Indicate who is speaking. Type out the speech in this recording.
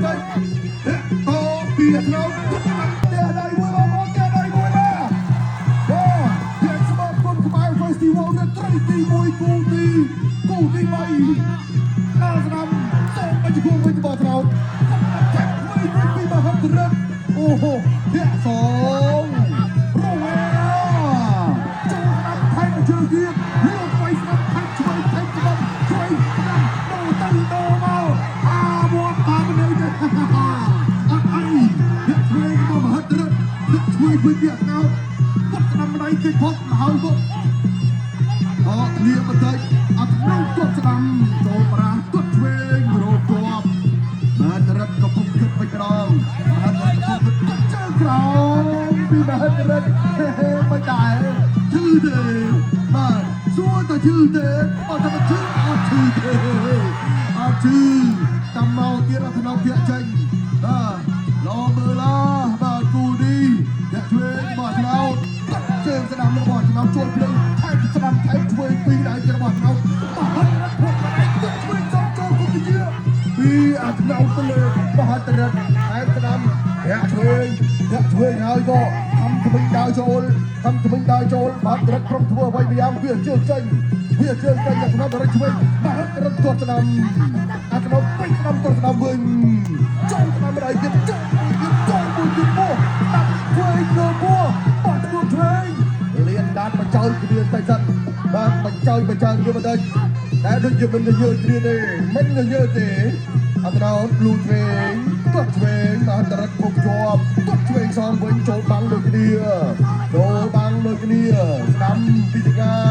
Speaker 1: ទៅតពីក្នុងតែដៃមួយបងតែដៃមួយណាអូយើងស្មើគុំក្បែរ Festival នៅត្រីទី1គូទី3ដល់ស្ដាំសូមបញ្ជូនវិញបងត្រោតចាក់មួយពីមហាក្រិតអូហូធាក់សងរងចូលស្ដាំថៃមកជើងទៀតលោកໄວស្ដាំថៃជួយថៃក្បត់ជួយស្ដាំដូរទៅដូរមកវត្តតាមនៅទៅអត់អីធាក់ជួយមកមហាក្រិតធាក់ជួយវិញធាក់កោតគាត់ស្ដាំដៃគេផុតមកហើយគាត់គ្នាបន្តិចអត់នឹងគាត់ស្ដាំចូលប្រាគាត់ឆ្វេងរកគាត់មហារិទ្ធក៏ពុំគិតវិញម្ដងមហារិទ្ធក៏ពុំគិតជើងក្រោមពីមហារិទ្ធមិនដែរឈឺទេបាទសួរតែឈឺទេអត់តែឈឺអត់ឈឺទេអត់ឈឺតាមមកទៀតអត់ថ្នាក់ភាកចេញបាទឡមើលឡាបាទគូនេះអ្នកឆ្វេងរបស់ថ្នាក់ជើងស្ដាំរបស់ថ្នាក់ជួយភ្លេងថែមស្ដាំថែមធ្វើពីដៃរបស់ថ្នាក់មហារិទ្ធពួកណៃទឹកជួយចូលគុំជាពីអាថ្នាក់ទៅលើមហារិទ្ធថែមស្ដាំអ្នកឆ្វេងហើយក៏ខំថ្មិញដើរចូលមហារិទ្ធក្រុមធ្វើអ្វីម្យ៉ាងវាជើងចេញអ្នកថ្នាក់រិទ្ធឆ្វេងមហារិទ្ធគាត់ស្ដាំអាថ្នាក់ពេញស្ដាំគាត់ស្ដាំវិញចូលស្ដាំដៃទៀតចូលមួយទៀតពោះដាក់ធ្វើឲ្យលើពោះបោះធ្វើឆ្វេងលៀនដានបញ្ចោលគ្រាទៅសិនបាទបញ្ចោលវាបន្តិចតែដូចជាមិនយឺតគ្រាទេមិនយឺតទេអត់ដល់លូឆ្វេងគាត់ឆ្វេងមហារិទ្ធពុកជាប់គាត់ឆ្វេងសងវិញចូលបាំងដូចគ្នាស្ដាំពីថ្ងៃ